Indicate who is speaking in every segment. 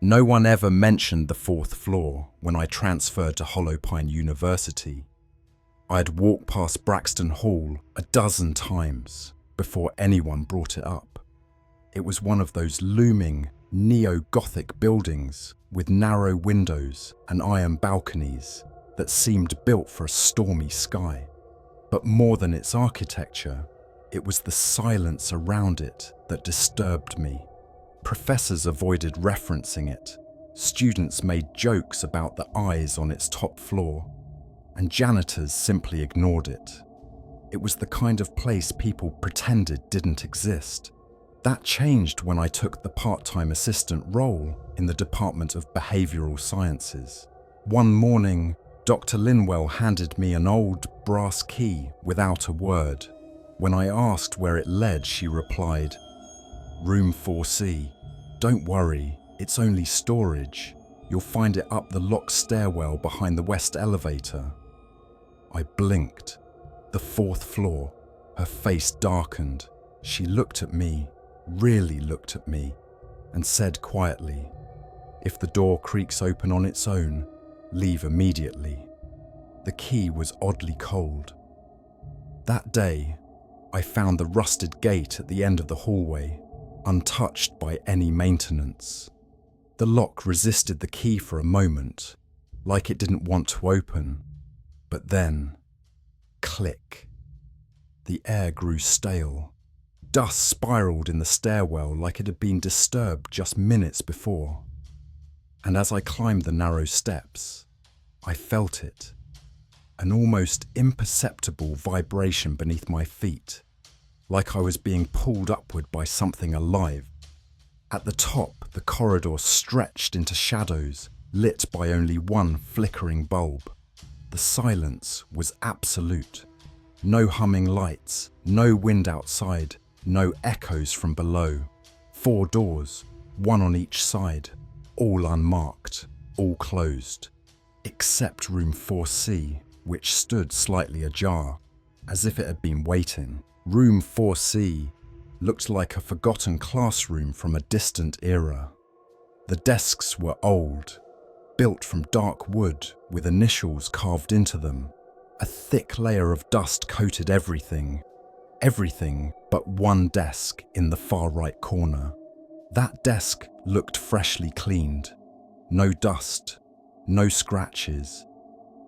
Speaker 1: No one ever mentioned the fourth floor when I transferred to Hollowpine University. I had walked past Braxton Hall a dozen times before anyone brought it up. It was one of those looming, neo-Gothic buildings with narrow windows and iron balconies that seemed built for a stormy sky. But more than its architecture, it was the silence around it that disturbed me. Professors avoided referencing it, students made jokes about the eyes on its top floor, and janitors simply ignored it. It was the kind of place people pretended didn't exist. That changed when I took the part-time assistant role in the Department of Behavioral Sciences. One morning, Dr. Linwell handed me an old brass key without a word. When I asked where it led, she replied, "Room 4C. Don't worry, it's only storage. You'll find it up the locked stairwell behind the west elevator." I blinked. The fourth floor. Her face darkened. She looked at me, really looked at me, and said quietly, "If the door creaks open on its own, leave immediately." The key was oddly cold. That day, I found the rusted gate at the end of the hallway, untouched by any maintenance. The lock resisted the key for a moment, like it didn't want to open. But then, click. The air grew stale. Dust spiraled in the stairwell like it had been disturbed just minutes before. And as I climbed the narrow steps, I felt it. An almost imperceptible vibration beneath my feet, like I was being pulled upward by something alive. At the top, the corridor stretched into shadows, lit by only one flickering bulb. The silence was absolute. No humming lights, no wind outside, no echoes from below. 4 doors, one on each side, all unmarked, all closed, except room 4C, which stood slightly ajar, as if it had been waiting. Room 4C looked like a forgotten classroom from a distant era. The desks were old, built from dark wood with initials carved into them. A thick layer of dust coated everything but one desk in the far right corner. That desk looked freshly cleaned. No dust, no scratches,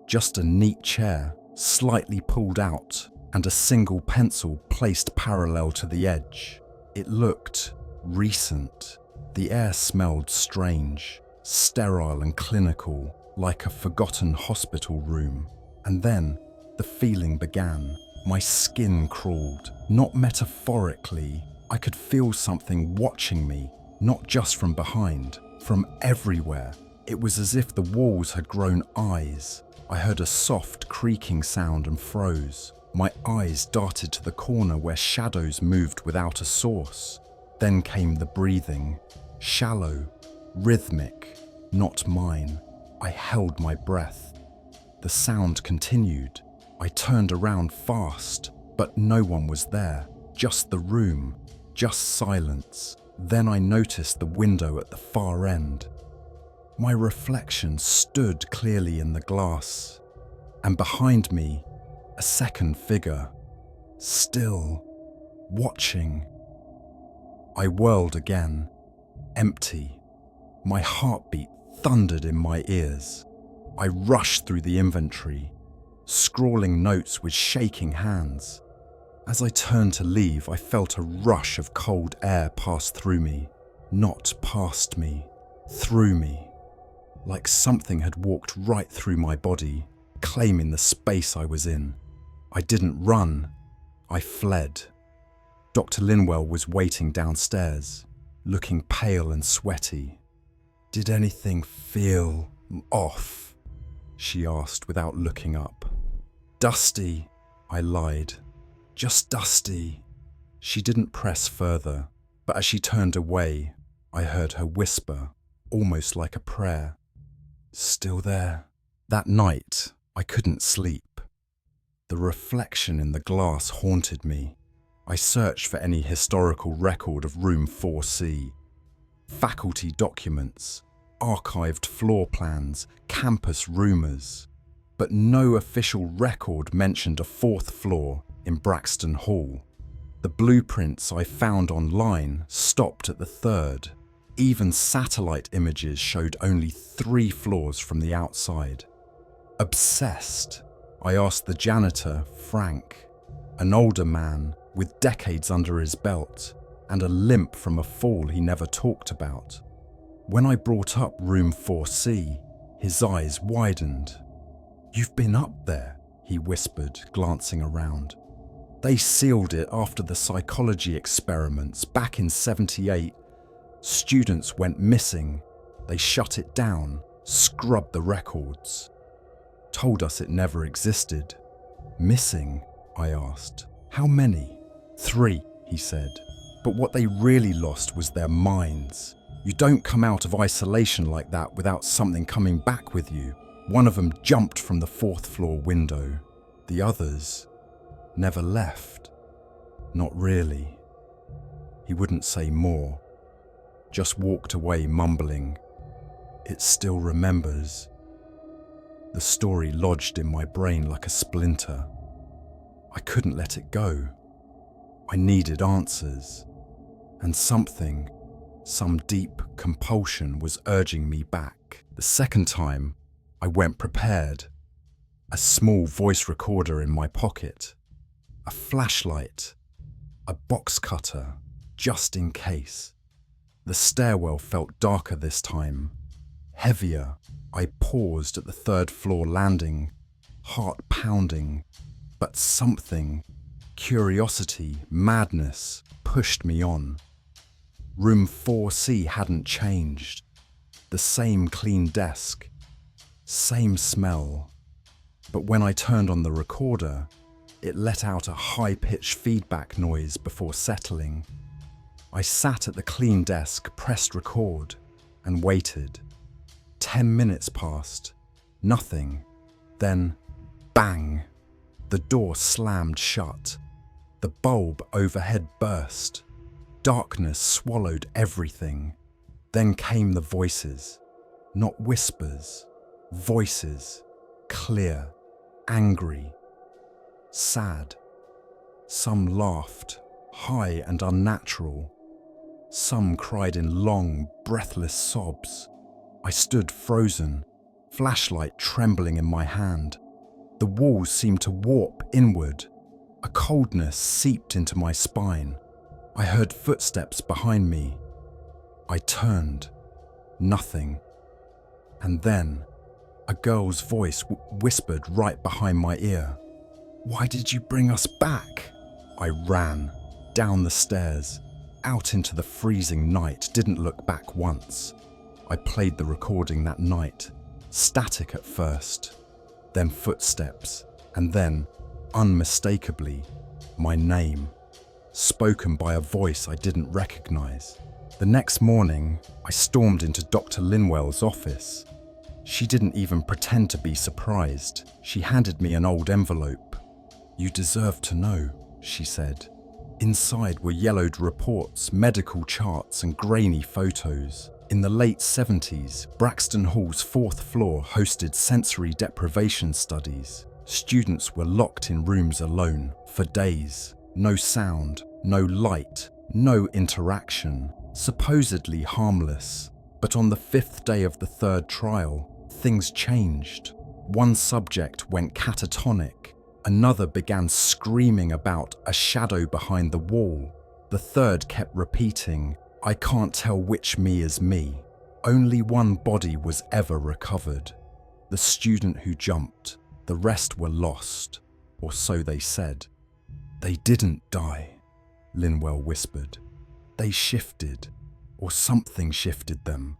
Speaker 1: just a neat chair, slightly pulled out, and a single pencil placed parallel to the edge. It looked recent. The air smelled strange, sterile and clinical, like a forgotten hospital room. And then the feeling began. My skin crawled, not metaphorically. I could feel something watching me, not just from behind, from everywhere. It was as if the walls had grown eyes. I heard a soft creaking sound and froze. My eyes darted to the corner where shadows moved without a source. Then came the breathing, shallow, rhythmic, not mine. I held my breath. The sound continued. I turned around fast, but no one was there. Just the room, just silence. Then I noticed the window at the far end. My reflection stood clearly in the glass, and behind me, a second figure, still, watching. I whirled again, empty. My heartbeat thundered in my ears. I rushed through the inventory, scrawling notes with shaking hands. As I turned to leave, I felt a rush of cold air pass through me, not past me, through me, like something had walked right through my body, claiming the space I was in. I didn't run, I fled. Dr. Linwell was waiting downstairs, looking pale and sweaty. "Did anything feel off?" she asked without looking up. "Dusty," I lied. "Just dusty." She didn't press further, but as she turned away, I heard her whisper, almost like a prayer. "Still there?" That night, I couldn't sleep. The reflection in the glass haunted me. I searched for any historical record of room 4C. Faculty documents, archived floor plans, campus rumours. But no official record mentioned a fourth floor in Braxton Hall. The blueprints I found online stopped at the third. Even satellite images showed only 3 floors from the outside. Obsessed, I asked the janitor, Frank, an older man with decades under his belt and a limp from a fall he never talked about. When I brought up room 4C, his eyes widened. "You've been up there," he whispered, glancing around. "They sealed it after the psychology experiments back in '78. Students went missing. They shut it down, scrubbed the records. Told us it never existed." "Missing?" I asked. "How many?" "3, he said. "But what they really lost was their minds. You don't come out of isolation like that without something coming back with you. One of them jumped from the 4th floor window. The others never left." "Not really." He wouldn't say more, just walked away mumbling, "It still remembers." The story lodged in my brain like a splinter. I couldn't let it go. I needed answers, and some deep compulsion was urging me back. The second time, I went prepared. A small voice recorder in my pocket, a flashlight, a box cutter, just in case. The stairwell felt darker this time, heavier. I paused at the 3rd floor landing, heart pounding, but something, curiosity, madness, pushed me on. Room 4C hadn't changed. The same clean desk, same smell. But when I turned on the recorder, it let out a high-pitched feedback noise before settling. I sat at the clean desk, pressed record, and waited. 10 minutes passed. Nothing. Then, bang! The door slammed shut. The bulb overhead burst. Darkness swallowed everything. Then came the voices. Not whispers. Voices. Clear. Angry. Sad. Some laughed, high and unnatural. Some cried in long, breathless sobs. I stood frozen, flashlight trembling in my hand. The walls seemed to warp inward. A coldness seeped into my spine. I heard footsteps behind me. I turned. Nothing. And then, a girl's voice whispered right behind my ear. "Why did you bring us back?" I ran, down the stairs, out into the freezing night, didn't look back once. I played the recording that night, static at first, then footsteps, and then, unmistakably, my name, spoken by a voice I didn't recognize. The next morning, I stormed into Dr. Linwell's office. She didn't even pretend to be surprised. She handed me an old envelope. "You deserve to know," she said. Inside were yellowed reports, medical charts, and grainy photos. In the late 70s, Braxton Hall's 4th floor hosted sensory deprivation studies. Students were locked in rooms alone for days. No sound, no light, no interaction. Supposedly harmless. But on the 5th day of the 3rd trial, things changed. One subject went catatonic. Another began screaming about a shadow behind the wall. The third kept repeating, "I can't tell which me is me." Only one body was ever recovered. The student who jumped. The rest were lost, or so they said. "They didn't die," Linwell whispered. "They shifted, or something shifted them.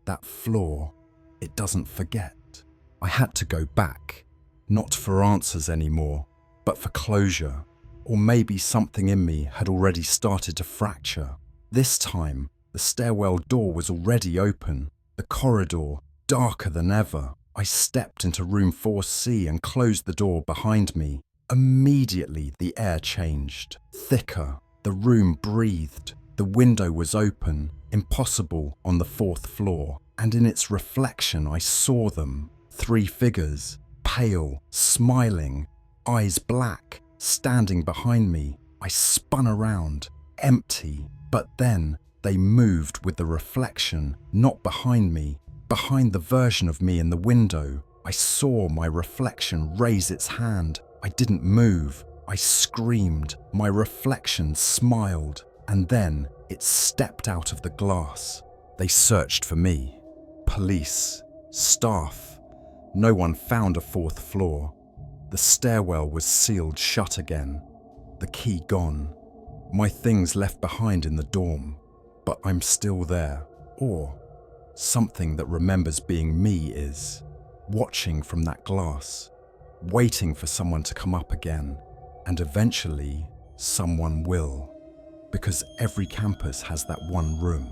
Speaker 1: That floor, it doesn't forget." I had to go back. Not for answers anymore, but for closure. Or maybe something in me had already started to fracture. This time, the stairwell door was already open. The corridor, darker than ever. I stepped into room 4C and closed the door behind me. Immediately, the air changed. Thicker. The room breathed. The window was open, impossible on the 4th floor. and in its reflection I saw them, 3 figures, pale, smiling, eyes black, standing behind me. I spun around, empty, but then they moved with the reflection, not behind me, behind the version of me in the window. I saw my reflection raise its hand. I didn't move. I screamed. My reflection smiled, and then it stepped out of the glass. They searched for me. Police, staff. No one found a 4th floor. The stairwell was sealed shut again. The key gone. My things left behind in the dorm. But I'm still there. Or something that remembers being me is watching from that glass, waiting for someone to come up again. And eventually, someone will. Because every campus has that one room.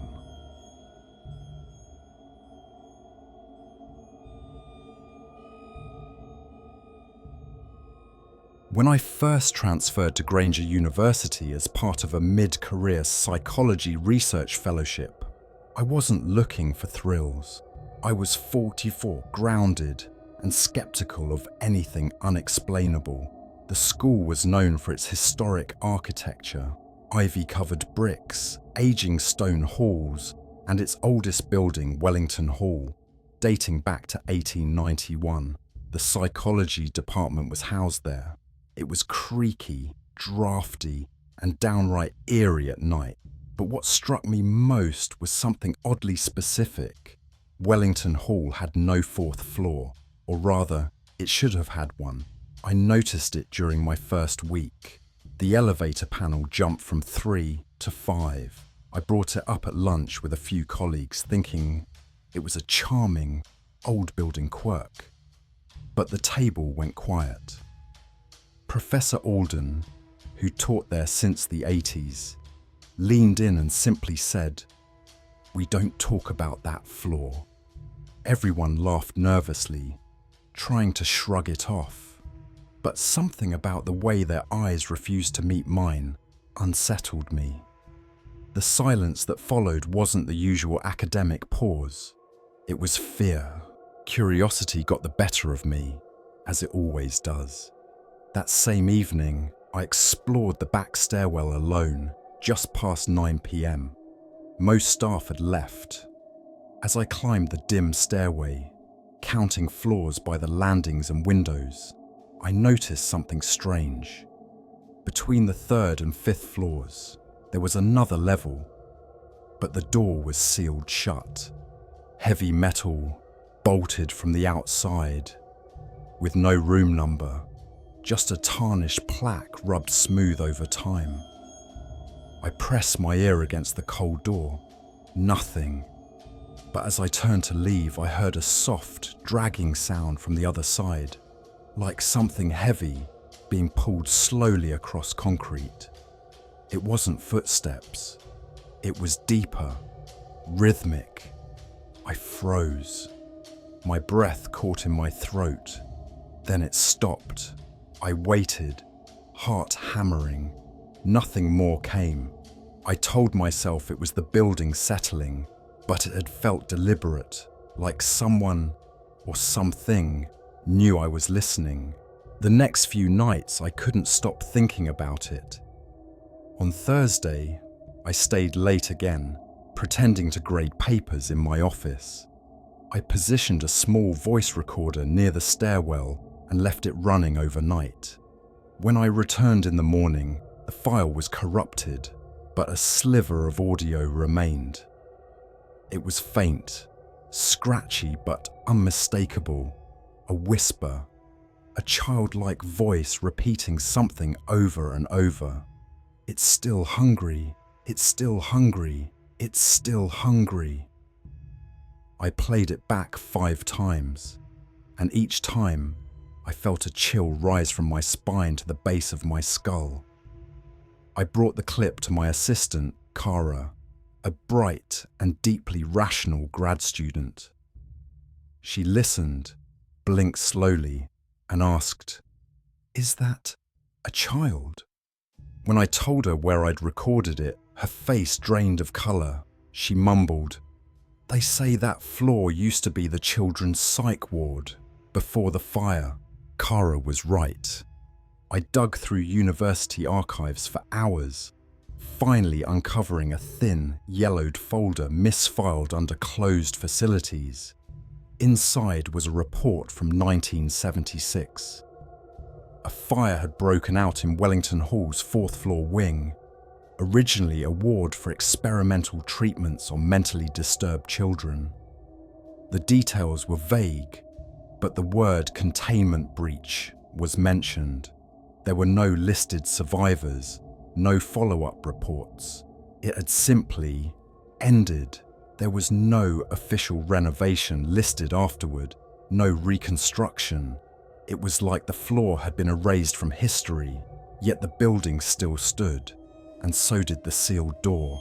Speaker 1: When I first transferred to Granger University as part of a mid-career psychology research fellowship, I wasn't looking for thrills. I was 44, grounded, and skeptical of anything unexplainable. The school was known for its historic architecture, ivy-covered bricks, aging stone halls, and its oldest building, Wellington Hall, dating back to 1891. The psychology department was housed there. It was creaky, drafty, and downright eerie at night. But what struck me most was something oddly specific. Wellington Hall had no 4th floor, or rather, it should have had one. I noticed it during my first week. The elevator panel jumped from 3 to 5. I brought it up at lunch with a few colleagues, thinking it was a charming, old building quirk. But the table went quiet. Professor Alden, who taught there since the 80s, leaned in and simply said, "We don't talk about that floor." Everyone laughed nervously, trying to shrug it off. But something about the way their eyes refused to meet mine unsettled me. The silence that followed wasn't the usual academic pause. It was fear. Curiosity got the better of me, as it always does. That same evening, I explored the back stairwell alone, just past 9 p.m. Most staff had left. As I climbed the dim stairway, counting floors by the landings and windows, I noticed something strange. Between the 3rd and 5th floors, there was another level, but the door was sealed shut. Heavy metal, bolted from the outside, with no room number. Just a tarnished plaque rubbed smooth over time. I pressed my ear against the cold door. Nothing. But as I turned to leave, I heard a soft, dragging sound from the other side, like something heavy being pulled slowly across concrete. It wasn't footsteps. It was deeper, rhythmic. I froze. My breath caught in my throat. Then it stopped. I waited, heart hammering. Nothing more came. I told myself it was the building settling, but it had felt deliberate, like someone or something knew I was listening. The next few nights, I couldn't stop thinking about it. On Thursday, I stayed late again, pretending to grade papers in my office. I positioned a small voice recorder near the stairwell and left it running overnight. When I returned in the morning, the file was corrupted, but a sliver of audio remained. It was faint, scratchy but unmistakable, a whisper, a childlike voice repeating something over and over. "It's still hungry, it's still hungry, it's still hungry." I played it back 5 times, and each time I felt a chill rise from my spine to the base of my skull. I brought the clip to my assistant, Cara, a bright and deeply rational grad student. She listened, blinked slowly, and asked, "Is that a child?" When I told her where I'd recorded it, her face drained of color. She mumbled, They say that floor used to be the children's psych ward before the fire. Kara was right. I dug through university archives for hours, finally uncovering a thin, yellowed folder misfiled under closed facilities. Inside was a report from 1976. A fire had broken out in Wellington Hall's fourth floor wing, originally a ward for experimental treatments on mentally disturbed children. The details were vague, but the word containment breach was mentioned. There were no listed survivors, no follow-up reports. It had simply ended. There was no official renovation listed afterward, no reconstruction. It was like the floor had been erased from history, yet the building still stood, and so did the sealed door.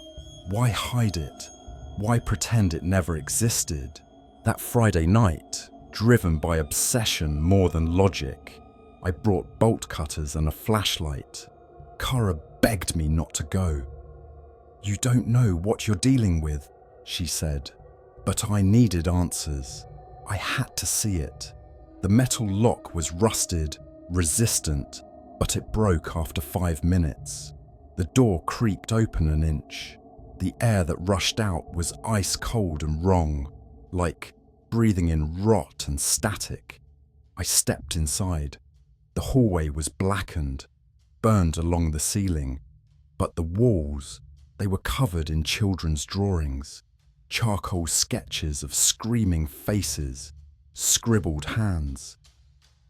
Speaker 1: Why hide it? Why pretend it never existed? That Friday night, driven by obsession more than logic, I brought bolt cutters and a flashlight. Kara begged me not to go. "You don't know what you're dealing with," she said. But I needed answers. I had to see it. The metal lock was rusted, resistant, but it broke after 5 minutes. The door creaked open an inch. The air that rushed out was ice cold and wrong, like breathing in rot and static. I stepped inside. The hallway was blackened, burned along the ceiling, but the walls, they were covered in children's drawings, charcoal sketches of screaming faces, scribbled hands,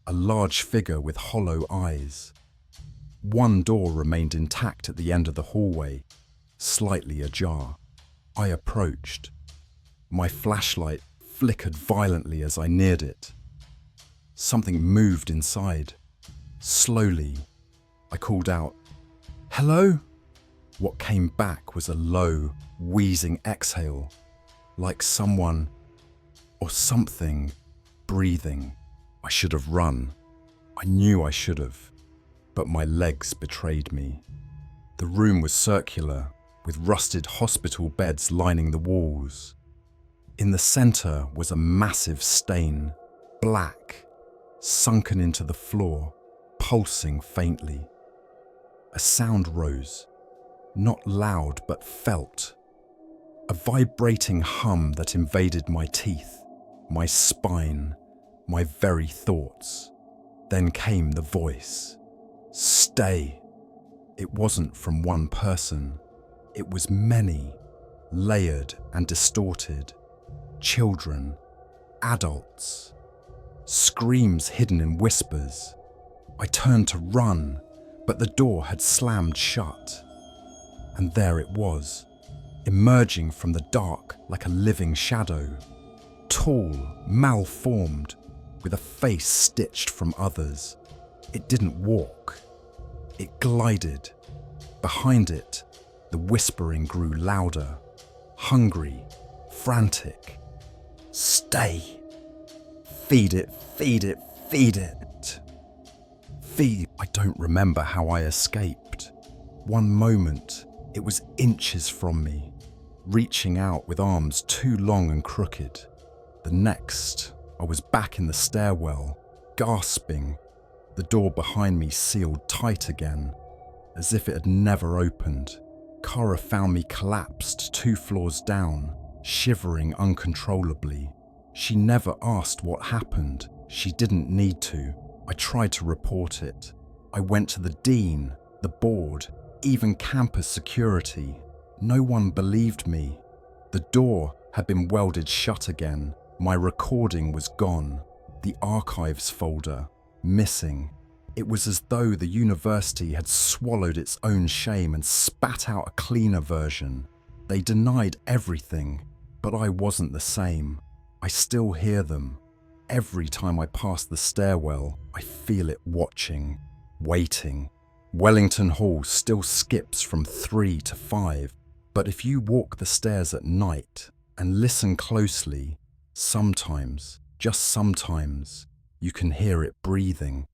Speaker 1: a large figure with hollow eyes. One door remained intact at the end of the hallway, slightly ajar. I approached. My flashlight flickered violently as I neared it. Something moved inside. Slowly, I called out, "Hello?" What came back was a low, wheezing exhale, like someone or something breathing. I should have run. I knew I should have, but my legs betrayed me. The room was circular, with rusted hospital beds lining the walls. In the center was a massive stain, black, sunken into the floor, pulsing faintly. A sound rose, not loud but felt. A vibrating hum that invaded my teeth, my spine, my very thoughts. Then came the voice. "Stay." It wasn't from one person. It was many, layered and distorted. Children, adults, screams hidden in whispers. I turned to run, but the door had slammed shut. And there it was, emerging from the dark like a living shadow. Tall, malformed, with a face stitched from others. It didn't walk. It glided. Behind it, the whispering grew louder, hungry, frantic. "Stay. Feed it, feed it, feed it. Feed." I don't remember how I escaped. One moment, it was inches from me, reaching out with arms too long and crooked. The next, I was back in the stairwell, gasping. The door behind me sealed tight again, as if it had never opened. Kara found me collapsed 2 floors down, shivering uncontrollably. She never asked what happened. She didn't need to. I tried to report it. I went to the dean, the board, even campus security. No one believed me. The door had been welded shut again. My recording was gone. The archives folder, missing. It was as though the university had swallowed its own shame and spat out a cleaner version. They denied everything, but I wasn't the same. I still hear them. Every time I pass the stairwell, I feel it watching, waiting. Wellington Hall still skips from 3 to 5, but if you walk the stairs at night and listen closely, sometimes, just sometimes, you can hear it breathing.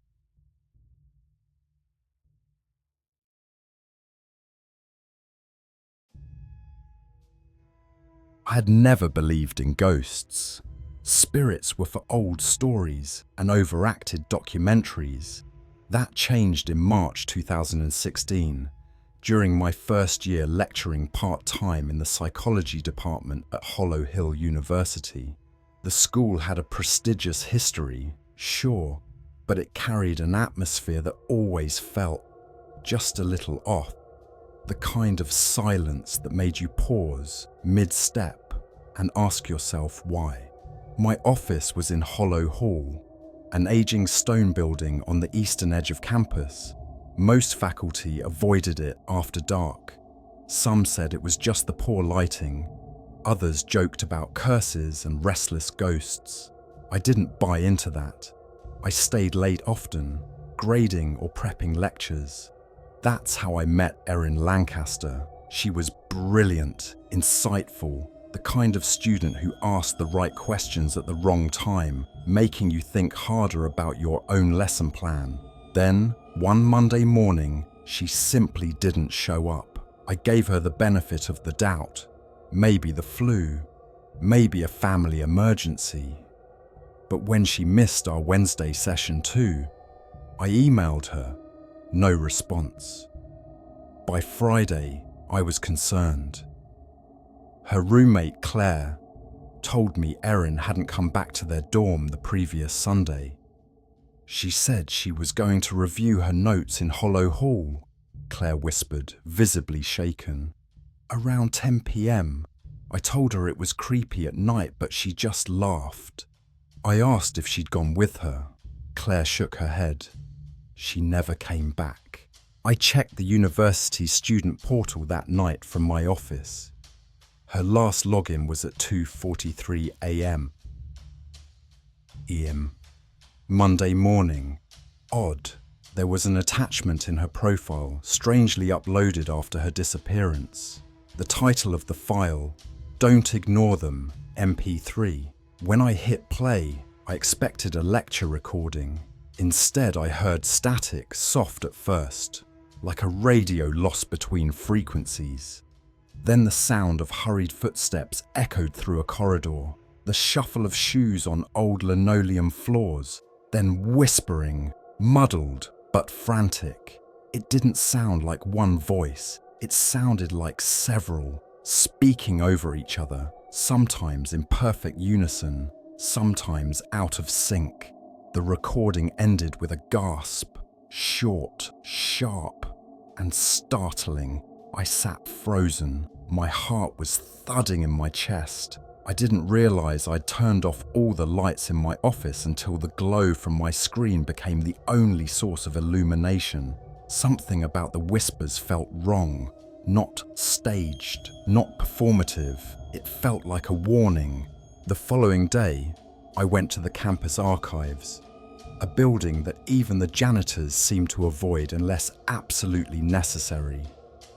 Speaker 1: I had never believed in ghosts. Spirits were for old stories and overacted documentaries. That changed in March 2016, during my first year lecturing part-time in the psychology department at Hollow Hill University. The school had a prestigious history, sure, but it carried an atmosphere that always felt just a little off. The kind of silence that made you pause mid-step and ask yourself why. My office was in Hollow Hall, an aging stone building on the eastern edge of campus. Most faculty avoided it after dark. Some said it was just the poor lighting. Others joked about curses and restless ghosts. I didn't buy into that. I stayed late often, grading or prepping lectures. That's how I met Erin Lancaster. She was brilliant, insightful, the kind of student who asked the right questions at the wrong time, making you think harder about your own lesson plan. Then, one Monday morning, she simply didn't show up. I gave her the benefit of the doubt. Maybe the flu, maybe a family emergency. But when she missed our Wednesday session too, I emailed her. No response. By Friday, I was concerned. Her roommate, Claire, told me Erin hadn't come back to their dorm the previous Sunday. She said she was going to review her notes in Hollow Hall, Claire whispered, visibly shaken. Around 10 p.m, I told her it was creepy at night, but she just laughed. I asked if she'd gone with her. Claire shook her head. She never came back. I checked the university student portal that night from my office. Her last login was at 2:43 a.m. Monday morning. Odd. There was an attachment in her profile, strangely uploaded after her disappearance. The title of the file, Don't Ignore Them, MP3. When I hit play, I expected a lecture recording. Instead, I heard static, soft at first, like a radio lost between frequencies. Then the sound of hurried footsteps echoed through a corridor, the shuffle of shoes on old linoleum floors, then whispering, muddled but frantic. It didn't sound like one voice, it sounded like several, speaking over each other, sometimes in perfect unison, sometimes out of sync. The recording ended with a gasp, short, sharp, and startling. I sat frozen. My heart was thudding in my chest. I didn't realize I'd turned off all the lights in my office until the glow from my screen became the only source of illumination. Something about the whispers felt wrong, not staged, not performative. It felt like a warning. The following day, I went to the campus archives, a building that even the janitors seemed to avoid unless absolutely necessary.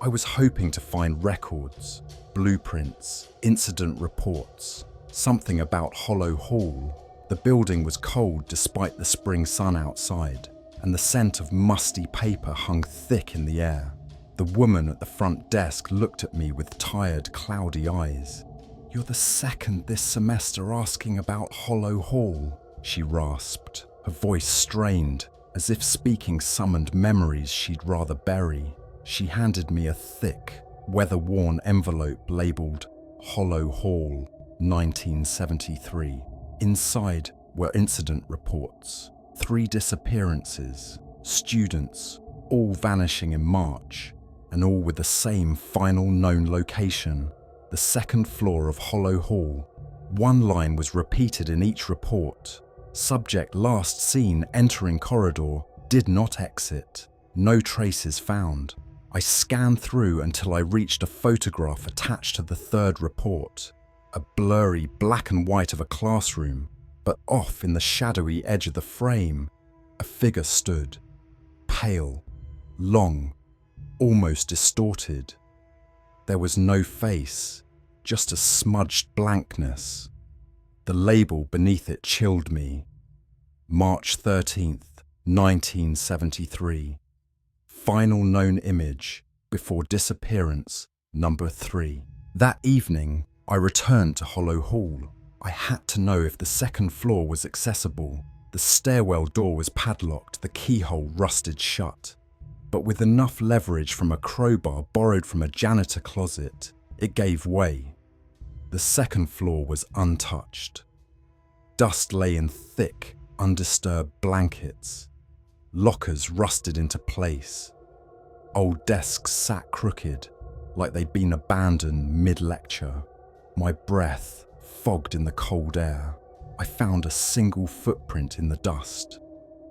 Speaker 1: I was hoping to find records, blueprints, incident reports, something about Hollow Hall. The building was cold despite the spring sun outside, and the scent of musty paper hung thick in the air. The woman at the front desk looked at me with tired, cloudy eyes. "You're the second this semester asking about Hollow Hall," she rasped, her voice strained, as if speaking summoned memories she'd rather bury. She handed me a thick, weather-worn envelope labelled Hollow Hall, 1973. Inside were incident reports, 3 disappearances, students, all vanishing in March, and all with the same final known location, the 2nd floor of Hollow Hall. One line was repeated in each report. Subject last seen entering corridor, did not exit. No traces found. I scanned through until I reached a photograph attached to the 3rd report. A blurry black and white of a classroom, but off in the shadowy edge of the frame, a figure stood. Pale, long, almost distorted. There was no face, just a smudged blankness. The label beneath it chilled me. March 13th, 1973. Final known image before disappearance number 3. That evening, I returned to Hollow Hall. I had to know if the second floor was accessible. The stairwell door was padlocked, the keyhole rusted shut. But with enough leverage from a crowbar borrowed from a janitor closet, it gave way. The second floor was untouched. Dust lay in thick, undisturbed blankets. Lockers rusted into place. Old desks sat crooked, like they'd been abandoned mid-lecture. My breath fogged in the cold air. I found a single footprint in the dust.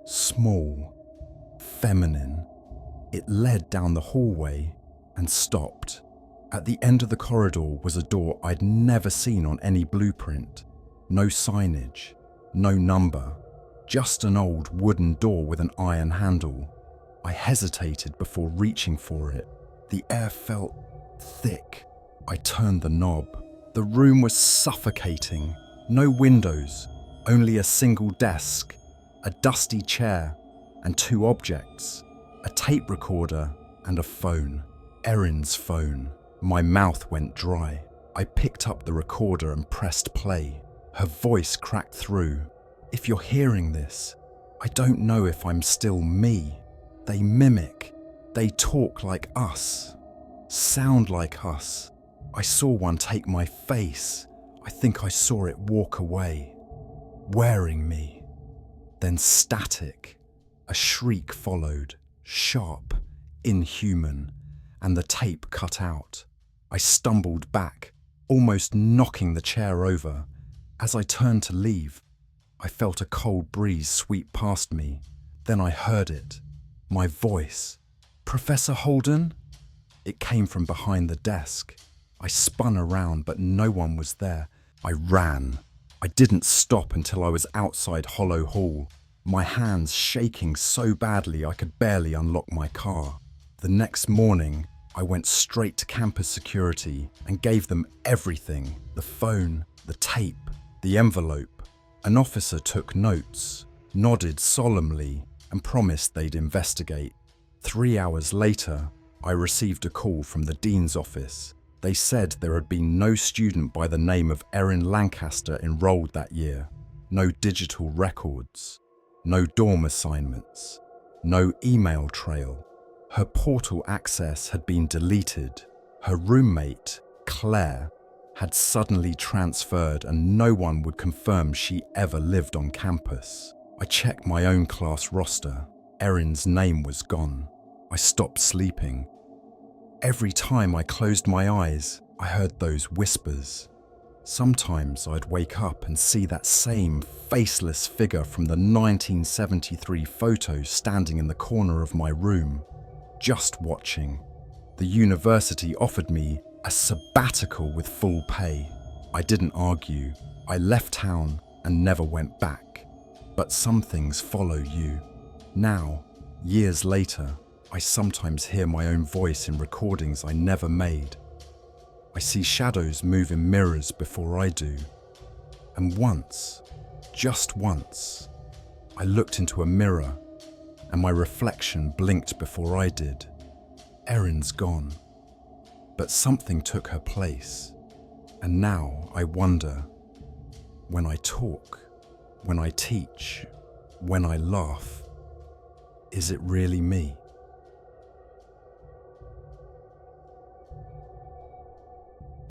Speaker 1: Small, feminine. It led down the hallway and stopped. At the end of the corridor was a door I'd never seen on any blueprint. No signage, no number, just an old wooden door with an iron handle. I hesitated before reaching for it. The air felt thick. I turned the knob. The room was suffocating. No windows, only a single desk, a dusty chair, and two objects, a tape recorder and a phone. Erin's phone. My mouth went dry. I picked up the recorder and pressed play. Her voice cracked through. If you're hearing this, I don't know if I'm still me. They mimic. They talk like us. Sound like us. I saw one take my face. I think I saw it walk away, wearing me. Then static. A shriek followed, sharp, inhuman, and the tape cut out. I stumbled back, almost knocking the chair over. As I turned to leave, I felt a cold breeze sweep past me. Then I heard it. My voice. "Professor Holden?" It came from behind the desk. I spun around, but no one was there. I ran. I didn't stop until I was outside Hollow Hall, my hands shaking so badly I could barely unlock my car. The next morning, I went straight to campus security and gave them everything: the phone, the tape, the envelope. An officer took notes, nodded solemnly, and promised they'd investigate. 3 hours later, I received a call from the dean's office. They said there had been no student by the name of Erin Lancaster enrolled that year, no digital records, no dorm assignments, no email trail. Her portal access had been deleted. Her roommate, Claire, had suddenly transferred and no one would confirm she ever lived on campus. I checked my own class roster. Erin's name was gone. I stopped sleeping. Every time I closed my eyes, I heard those whispers. Sometimes I'd wake up and see that same faceless figure from the 1973 photo standing in the corner of my room, just watching. The university offered me a sabbatical with full pay. I didn't argue. I left town and never went back. But some things follow you. Now, years later, I sometimes hear my own voice in recordings I never made. I see shadows move in mirrors before I do. And once, just once, I looked into a mirror and my reflection blinked before I did. Erin's gone, but something took her place. And now I wonder, when I talk, when I teach, when I laugh, is it really me?